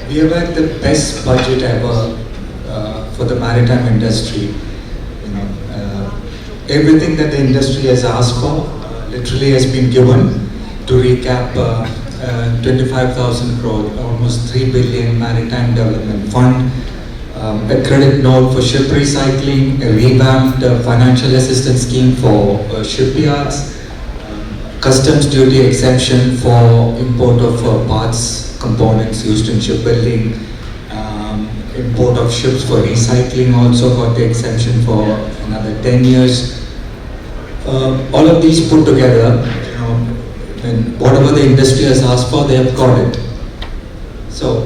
we have had the best budget ever for the maritime industry. You know, everything that the industry has asked for literally has been given. To recap, 25,000 crore, almost 3 billion maritime development fund, a credit note for ship recycling, a revamped financial assistance scheme for shipyards, customs duty exemption for import of parts, components used in shipbuilding, import of ships for recycling also got the exemption for another 10 years. All of these put together, you know, and whatever the industry has asked for, they have got it. So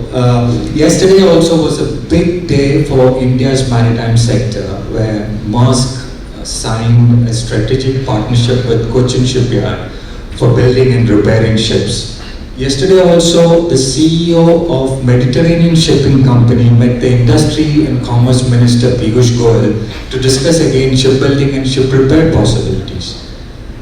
yesterday also was a big day for India's maritime sector, where Maersk signed a strategic partnership with Cochin Shipyard for building and repairing ships. Yesterday also, the CEO of Mediterranean Shipping Company met the Industry and Commerce Minister Piyush Goyal to discuss again shipbuilding and ship repair possibilities.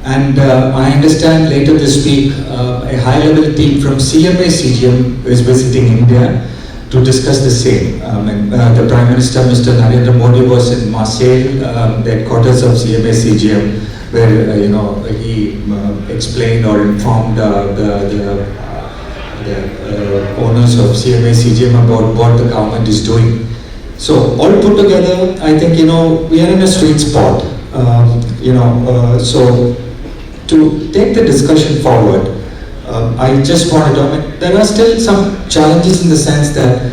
And I understand later this week, a high-level team from CMA CGM is visiting India to discuss the same. The Prime Minister, Mr. Narendra Modi, was in Marseille, the headquarters of CMA CGM, where he explained or informed the owners of CMA CGM about what the government is doing. So all put together, I think we are in a sweet spot. So to take the discussion forward, I just wanted to. There are still some challenges in the sense that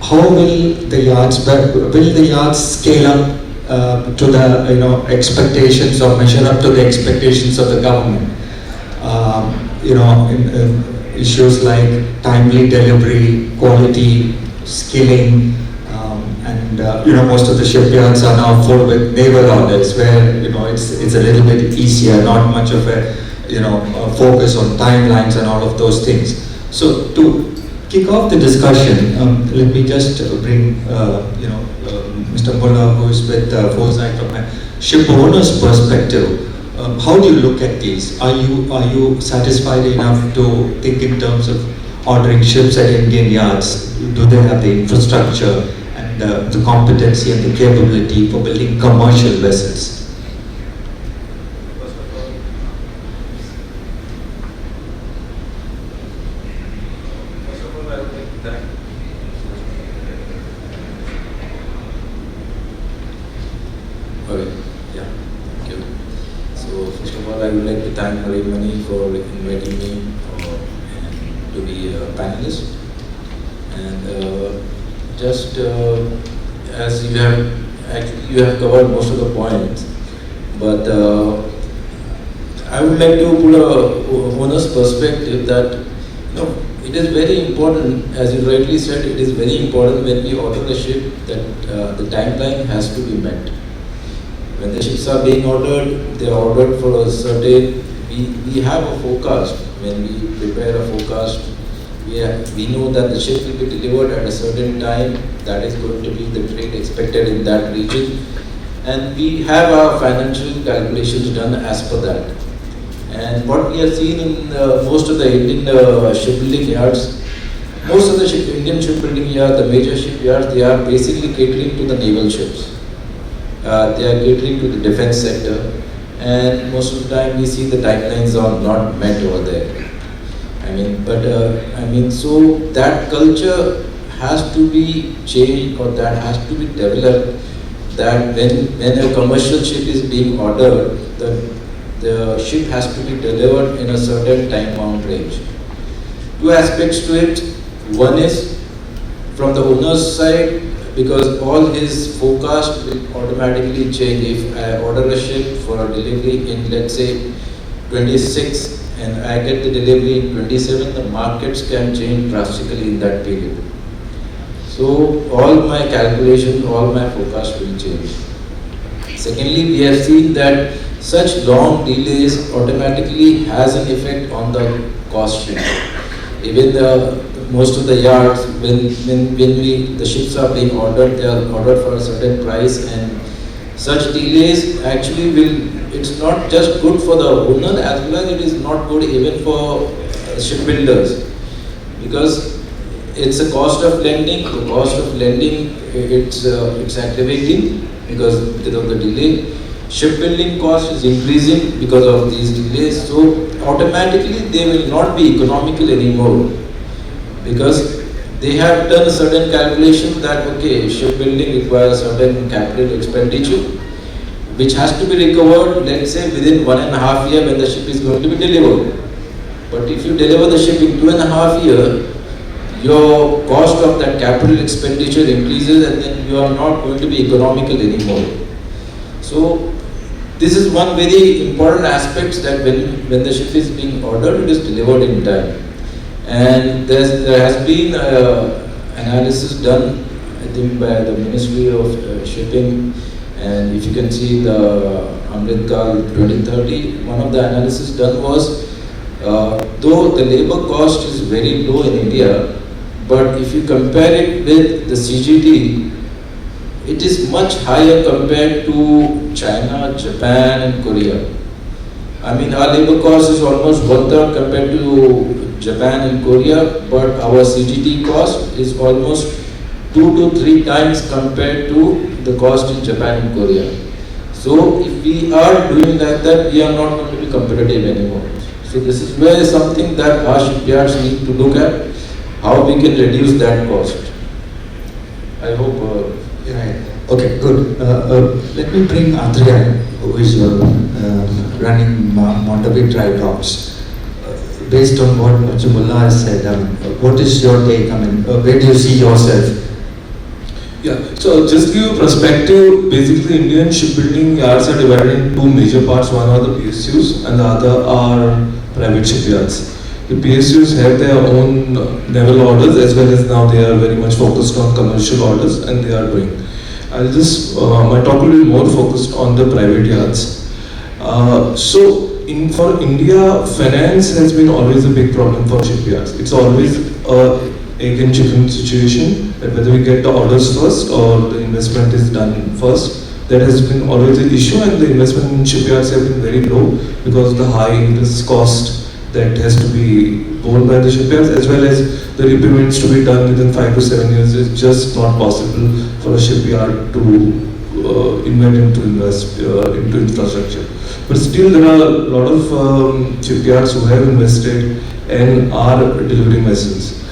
how will the yards scale up to the expectations or measure up to the expectations of the government? Issues like timely delivery, quality, skilling, and most of the shipyards are now full with naval orders, where it's a little bit easier, not much of a focus on timelines and all of those things. So to kick off the discussion, let me just bring Mr. Mulla, who is with Foresight, from a ship owner's perspective. How do you look at these? Are you satisfied enough to think in terms of ordering ships at Indian yards? Do they have the infrastructure and the competency and the capability for building commercial vessels? Thank Mani for inviting me to be a panelist. And as you have covered most of the points, but I would like to put a owner's perspective that it is very important, as you rightly said, it is very important when we order a ship that the timeline has to be met. When the ships are being ordered, they are ordered for a certain. We have a forecast. When we prepare a forecast, we know that the ship will be delivered at a certain time. That is going to be the trade expected in that region, and we have our financial calculations done as per that. And what we have seen in most of the Indian shipbuilding yards, most of the Indian shipbuilding yards, the major shipyards, they are basically catering to the naval ships. They are catering to the defense sector, and most of the time we see the timelines are not met over there. So that culture has to be changed, or that has to be developed, that when a commercial ship is being ordered, the ship has to be delivered in a certain time bound range. Two aspects to it. One is from the owner's side, because all his forecast will automatically change. If I order a ship for a delivery in, let's say, 26, and I get the delivery in 27, the markets can change drastically in that period. So all my calculations, all my forecasts will change. Secondly, we have seen that such long delays automatically has an effect on the cost sheet. Even most of the yards, when the ships are being ordered, they are ordered for a certain price, and such delays actually it's not just good for the owner, as well as it is not good even for shipbuilders, because it's a cost of lending. The cost of lending, it's aggravating because of the delay. Shipbuilding cost is increasing because of these delays. So automatically they will not be economical anymore, because they have done a certain calculation that okay, shipbuilding requires certain capital expenditure, which has to be recovered, let's say within 1.5 years when the ship is going to be delivered. But if you deliver the ship in 2.5 years, your cost of that capital expenditure increases, and then you are not going to be economical anymore. So this is one very important aspect, that when the ship is being ordered, it is delivered in time. And there has been analysis done, I think, by the Ministry of Shipping, and if you can see the Amritkal 2030, one of the analysis done was, though the labor cost is very low in India, but if you compare it with the CGT, it is much higher compared to China, Japan and Korea. I mean, our labor cost is almost 1/3 compared to Japan and Korea, but our CGT cost is almost 2 to 3 times compared to the cost in Japan and Korea. So if we are doing like that, we are not going to be competitive anymore. So this is where something that our shipyards need to look at, how we can reduce that cost. I hope. Right. Okay, good. Let me bring Atreya, who is running Mandovi Drydocks. Based on what Mr. Mulla has said, what is your take? I mean, where do you see yourself? Yeah, so just give you perspective, basically Indian shipbuilding yards are divided in two major parts. One are the PSUs and the other are private shipyards. The PSUs have their own naval orders, as well as now they are very much focused on commercial orders, and they are doing. I'll just, my talk will be more focused on the private yards. For India, finance has been always a big problem for shipyards. It's always a egg and chicken situation, that whether we get the orders first or the investment is done first. That has been always an issue, and the investment in shipyards have been very low because of the high interest cost that has to be borne by the shipyards, as well as the repayments to be done within 5 to 7 years is just not possible for a shipyard to invest into infrastructure. But still, there are a lot of shipyards who have invested and are delivering vessels.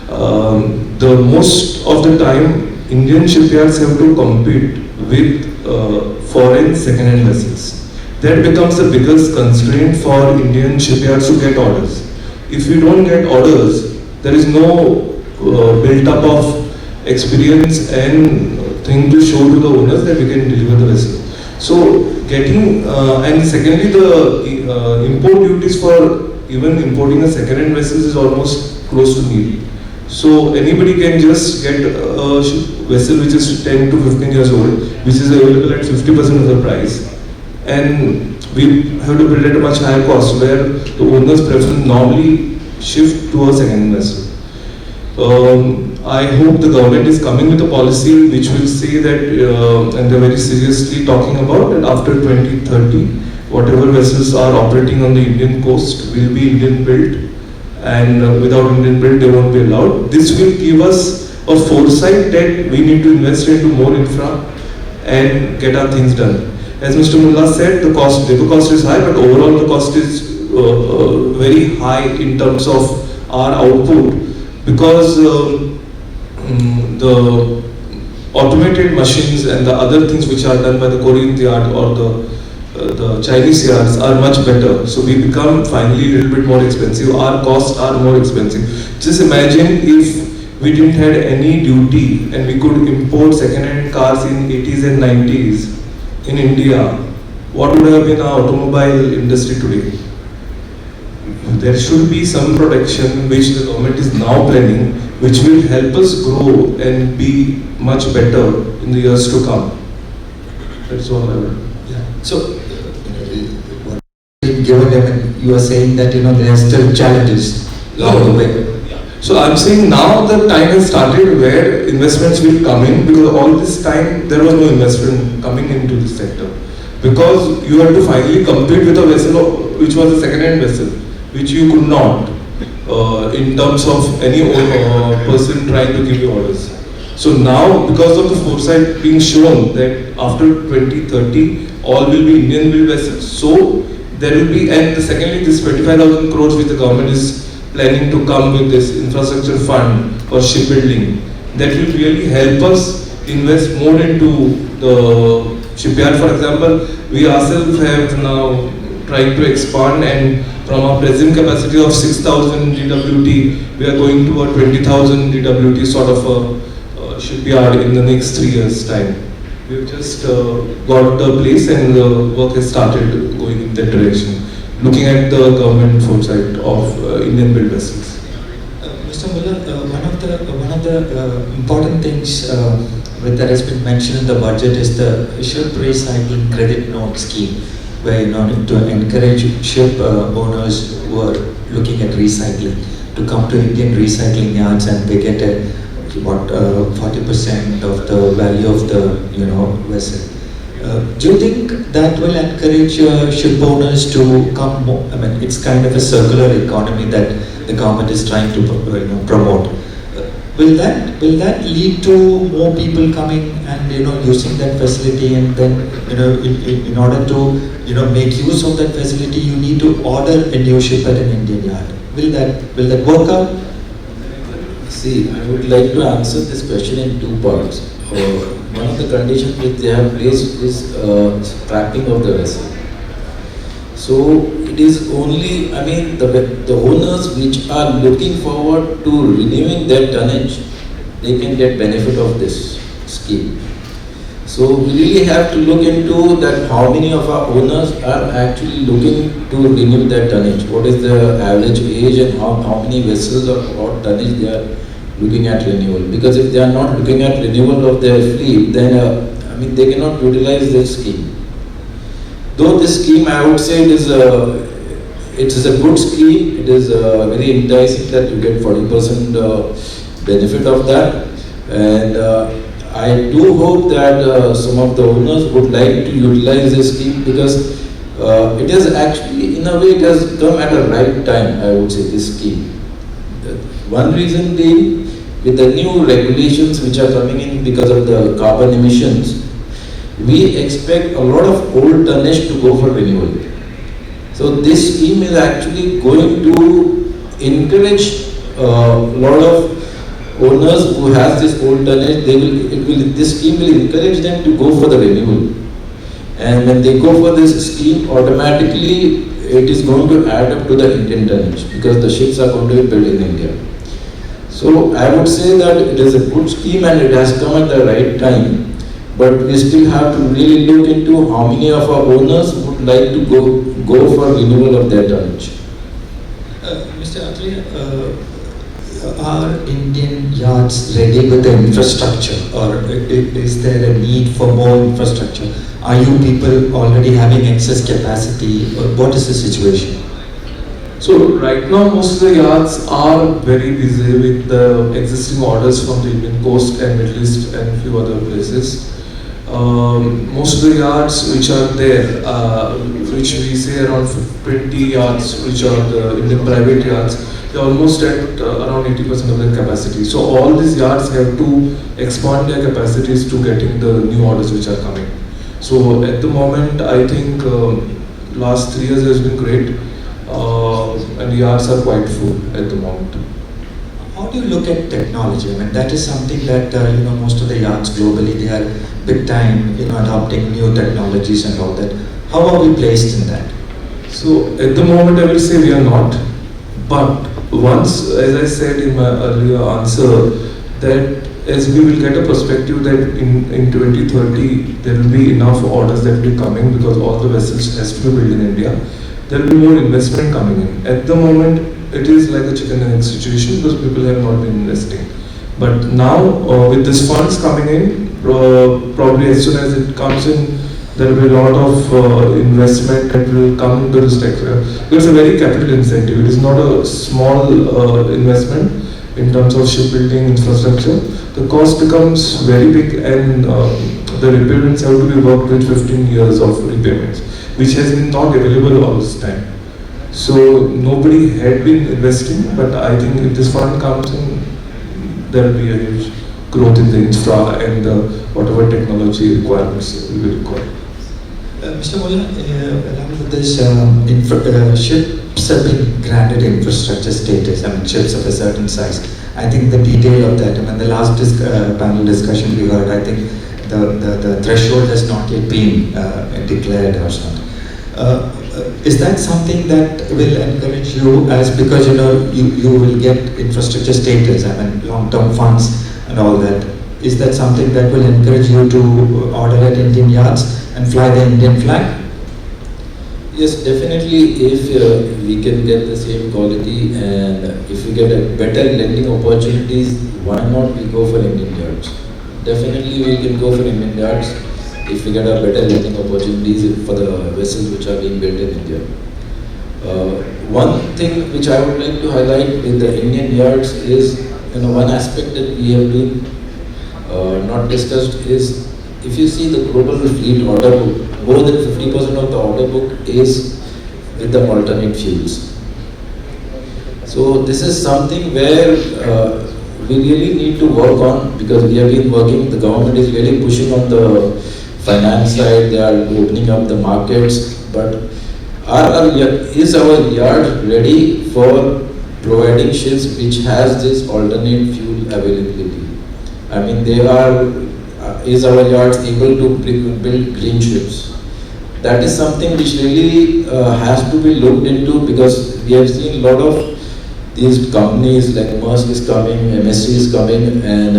The most of the time, Indian shipyards have to compete with foreign second-hand vessels. That becomes the biggest constraint for Indian shipyards to get orders. If we don't get orders, there is no built-up of experience and thing to show to the owners that we can deliver the vessel. So getting, and secondly, the import duties for even importing a second-hand vessel is almost close to nil. So anybody can just get a vessel which is 10 to 15 years old, which is available at 50% of the price. And we have to build at a much higher cost, where the owners prefer normally shift to a second vessel. I hope the government is coming with a policy which will say that, and they're very seriously talking about that after 2030, whatever vessels are operating on the Indian coast will be Indian built, and without Indian built they won't be allowed. This will give us a foresight that we need to invest into more infra and get our things done. As Mr. Mulla said, the labor cost is high, but overall the cost is very high in terms of our output, because the automated machines and the other things which are done by the Korean yard or the Chinese yards are much better. So we become finally a little bit more expensive. Our costs are more expensive. Just imagine if we didn't have any duty and we could import second-hand cars in 80s and 90s in India, what would have been our automobile industry today? There should be some protection which the government is now planning, which will help us grow and be much better in the years to come. That's all I would. Yeah. So, given them, you are saying that there are still challenges along the way. So I'm saying now the time has started where investments will come in, because all this time there was no investment coming into this sector. Because you had to finally compete with a vessel which was a second-hand vessel, which you could not. in terms of any person trying to give you orders. So now, because of the foresight being shown that after 2030, all will be Indian built vessels, so there will be, and secondly, this 25,000 crores which the government is planning to come with this infrastructure fund for shipbuilding, that will really help us invest more into the shipyard. For example, we ourselves have now trying to expand, and from our present capacity of 6,000 DWT, we are going to a 20,000 DWT sort of a shipyard in the next 3 years' time. We've just got the place and the work has started going in that direction, looking at the government foresight of Indian built vessels. Mr. Mulla, one of the important things that has been mentioned in the budget is the ship recycling credit note scheme, where in order to encourage ship owners who are looking at recycling to come to Indian recycling yards, and they get about 40% of the value of the vessel. Do you think that will encourage ship owners to come more? I mean, it's kind of a circular economy that the government is trying to promote. Will that lead to more people coming and using that facility, and then in order to make use of that facility, you need to order a new ship at an Indian yard? Will that work out? See, I would like to answer this question in two parts. One of the conditions which they have placed is scrapping of the vessel. So it is only, the owners which are looking forward to renewing their tonnage, they can get benefit of this scheme. So we really have to look into that, how many of our owners are actually looking to renew their tonnage. What is the average age, and how many vessels or tonnage they are looking at renewal. Because if they are not looking at renewal of their fleet, then they cannot utilize this scheme. Though this scheme, I would say it is a good scheme. It is very enticing that you get 40% benefit of that, and I do hope that some of the owners would like to utilize this scheme, because it is actually, in a way, it has come at a right time, I would say, this scheme. One reason being, with the new regulations which are coming in because of the carbon emissions, we expect a lot of old tonnage to go for renewal. So this scheme is actually going to encourage a lot of owners who has this old tonnage. This scheme will encourage them to go for the renewal. And when they go for this scheme, automatically it is going to add up to the Indian tonnage, because the ships are going to be built in India. So I would say that it is a good scheme and it has come at the right time, but we still have to really look into how many of our owners would like to go for renewal of their tonnage. Mr. Atreya, are Indian yards ready with the infrastructure, or is there a need for more infrastructure? Are you people already having excess capacity, or what is the situation? So right now most of the yards are very busy with the existing orders from the Indian coast and Middle East and a few other places. Most of the yards which are there, which we say around 20 yards, which are the Indian private yards, they are almost at around 80% of their capacity. So all these yards have to expand their capacities to getting the new orders which are coming. So at the moment, I think last 3 years has been great. And the yards are quite full at the moment. How do you look at technology? I mean, that is something that most of the yards globally, they are big time adopting new technologies and all that. How are we placed in that? So at the moment, I will say we are not. But once, as I said in my earlier answer, that as we will get a perspective that in 2030 there will be enough orders that will be coming, because all the vessels has to be built in India, there will be more investment coming in. At the moment, it is like a chicken and egg situation, because people have not been investing. But now, with these funds coming in, probably as soon as it comes in, there will be a lot of investment that will come into this sector. It's a very capital incentive. It is not a small investment in terms of shipbuilding infrastructure. The cost becomes very big, and the repayments have to be worked with 15 years of repayments, which has been not available all this time. So nobody had been investing, but I think if this fund comes in, there will be a huge growth in the infra and the whatever technology requirements will be required. Mr. Mulla, along with this, ships have been granted infrastructure status, I mean ships of a certain size. I think the detail of that, I mean the last panel discussion we heard, I think the threshold has not yet been declared or something. Is that something that will encourage you as, because you will get infrastructure status, I mean long-term funds and all that. Is that something that will encourage you to order at Indian yards and fly the Indian flag? Yes, definitely. If we can get the same quality and if we get a better lending opportunities, why not we go for Indian yards? Definitely we can go for Indian yards if we get a better lending opportunities for the vessels which are being built in India. One thing which I would like to highlight with the Indian yards is, one aspect that we have been not discussed is, if you see the global fleet order book, more than 50% of the order book is with the alternate fuels. So this is something where we really need to work on, because we have been working, the government is really pushing on the finance side, they are opening up the markets, but is our yard ready for providing ships which has this alternate fuel availability? I mean, is our yards able to build green ships? That is something which really has to be looked into, because we have seen a lot of these companies like Maersk is coming, MSC is coming, and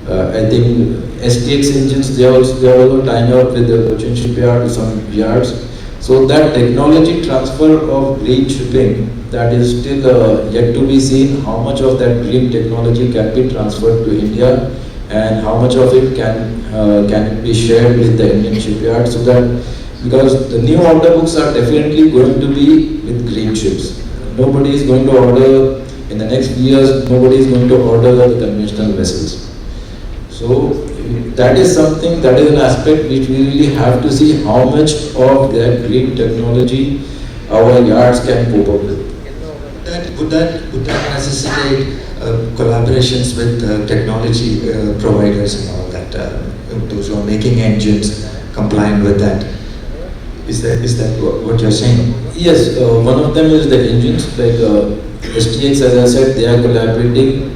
I think STX engines, they are also tying up with the Cochin shipyard, some yards. So that technology transfer of green shipping, that is still yet to be seen, how much of that green technology can be transferred to India and how much of it can be shared with the Indian shipyard, so that, because the new order books are definitely going to be with green ships. Nobody is going to order, in the next few years, nobody is going to order the conventional vessels. So that is something, that is an aspect which we really have to see how much of that green technology our yards can cope up with. Would that necessitate collaborations with technology providers and all that, those who are making engines compliant with that? Is that what you're saying? Yes, one of them is the engines, like STX, as I said, they are collaborating.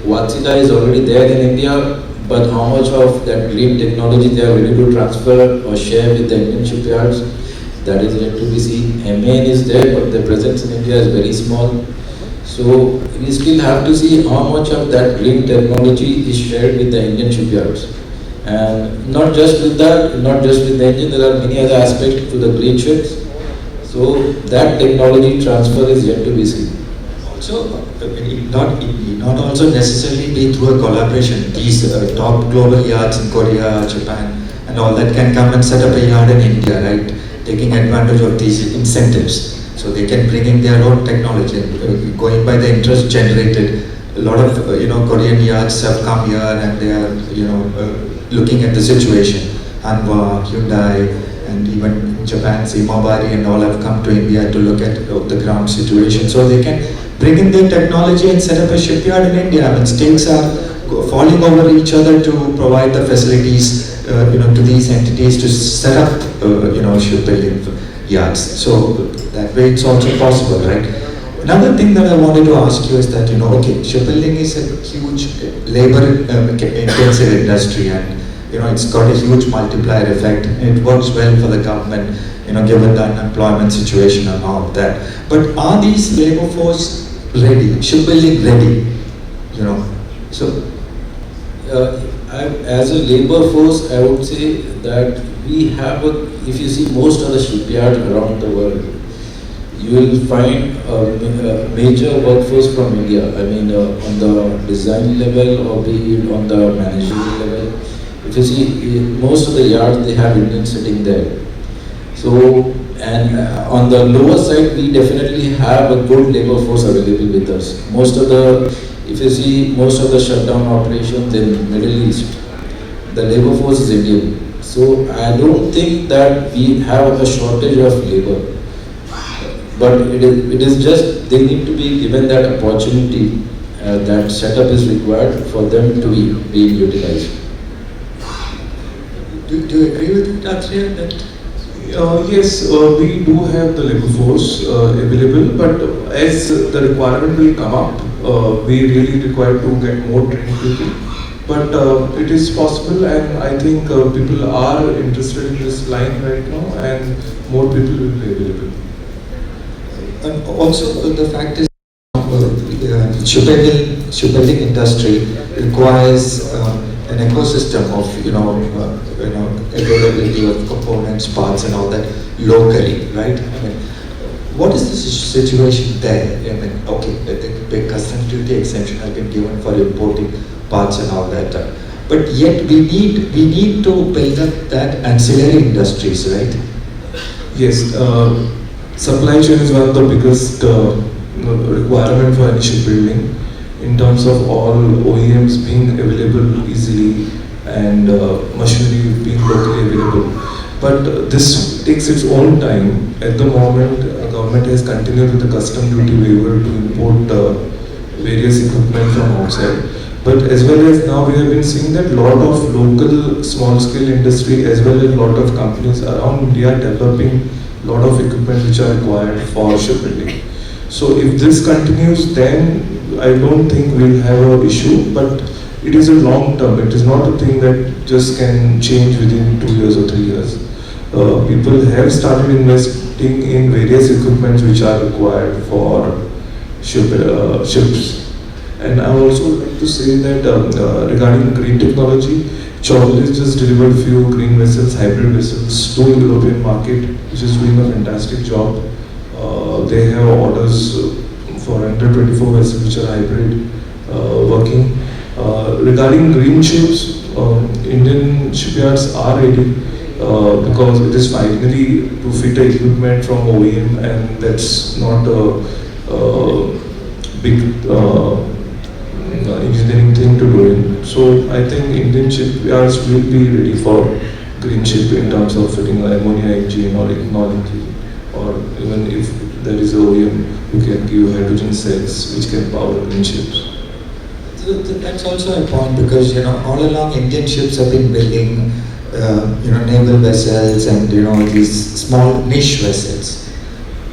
Vatsila is already there in India, but how much of that green technology they are ready to transfer or share with the Indian shipyards, that is yet to be seen. MAN is there, but the presence in India is very small. So we still have to see how much of that green technology is shared with the Indian shipyards. And not just with that, not just with the engine, there are many other aspects to the green ships. So that technology transfer is yet to be seen. Also, it not also necessarily be through a collaboration. These top global yards in Korea, Japan, and all that can come and set up a yard in India, right? Taking advantage of these incentives, so they can bring in their own technology. Going by the interest generated, a lot of Korean yards have come here and they are looking at the situation. Hanwha, Hyundai, and even Japan, Mumbai and all have come to India to look at the ground situation. So they can bring in their technology and set up a shipyard in India. I mean, states are falling over each other to provide the facilities, to these entities to set up, shipbuilding yards. So that way it's also possible, right? Another thing that I wanted to ask you is that, shipbuilding is a huge labor-intensive industry, and it's got a huge multiplier effect. It works well for the government, given the unemployment situation and all of that. But are these labor force ready, shipbuilding ready? So as a labor force, I would say that we have if you see most of the shipyards around the world, you will find a major workforce from India. I mean, on the design level or be it on the managerial level. If you see, most of the yards, they have Indians sitting there. So, and on the lower side, we definitely have a good labor force available with us. If you see, most of the shutdown operations in Middle East, the labor force is Indian. So, I don't think that we have a shortage of labor. But it is just they need to be given that opportunity. That setup is required for them to be being utilized. Do you agree with it, Atreya, that? Yes, we do have the labor force available, but as the requirement will come up, we really require to get more trained people. But it is possible, and I think people are interested in this line right now, and more people will be available. And also the fact is, shipbuilding industry requires an ecosystem of availability of components, parts, and all that locally, right? I mean, what is the situation there? I mean, okay, the big customs duty exemption has been given for importing parts and all that, but yet we need to build up that ancillary industries, right? Yes, supply chain is one of the biggest requirement for any shipbuilding, in terms of all OEMs being available easily and machinery being locally available. But this takes its own time. At the moment, government has continued with the custom duty waiver to import various equipment from outside. But as well as now, we have been seeing that lot of local small-scale industry as well as lot of companies around India are developing lot of equipment which are required for shipbuilding. So if this continues, then I don't think we'll have an issue, but it is a long term. It is not a thing that just can change within 2 years or 3 years. People have started investing in various equipments which are required for ships. And I would also like to say that regarding green technology, Chorley just delivered few green vessels, hybrid vessels to the European market, which is doing a fantastic job. They have orders for 124 vessels which are hybrid working. Regarding green ships, Indian shipyards are ready because it is finally to fit equipment from OEM, and that's not a big engineering thing to do it. So I think Indian shipyards will be ready for green ship in terms of fitting an ammonia engine or ethanol engine, or even if there is a OEM who can give hydrogen cells which can power green ships. So that's also a point, because all along Indian ships have been building naval vessels and these small niche vessels.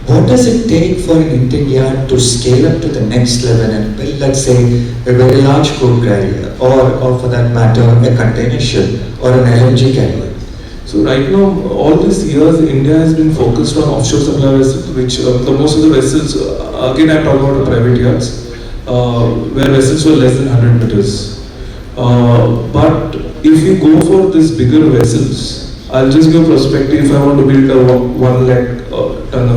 What does it take for an Indian yard to scale up to the next level and build, let's say, a very large crude carrier, or for that matter, a container ship or an LNG carrier? So right now, all these years, India has been focused on offshore supply vessels, which the most of the vessels, again I'm talking about the private yards, where vessels were less than 100 meters. But if you go for these bigger vessels, I'll just give a perspective. If I want to build a 1 lakh ton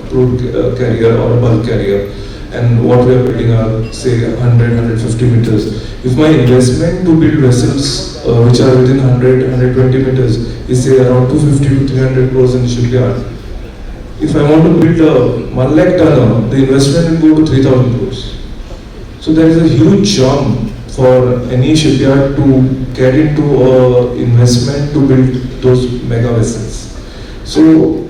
crude carrier or a bulk carrier, and what we are building are say 100-150 meters. If my investment to build vessels which are within 100-120 meters is say around 250 to 300 crores in the shipyard, if I want to build a 1 lakh ton, the investment will go to 3,000 crores. So there is a huge jump for any shipyard to get into investment to build those mega vessels. So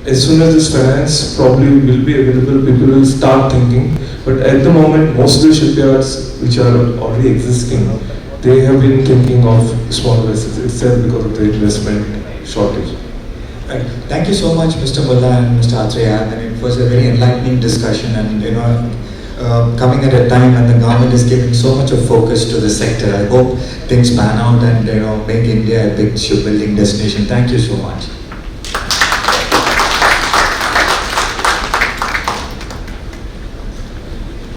as soon as this finance probably will be available, people will start thinking. But at the moment, most of the shipyards which are already existing, they have been thinking of small vessels itself because of the investment shortage. Right. Thank you so much, Mr. Mulla and Mr. Atreya. And it was a very enlightening discussion, and coming at a time when the government is giving so much of focus to the sector. I hope things pan out and make India a big shipbuilding destination. Thank you so much.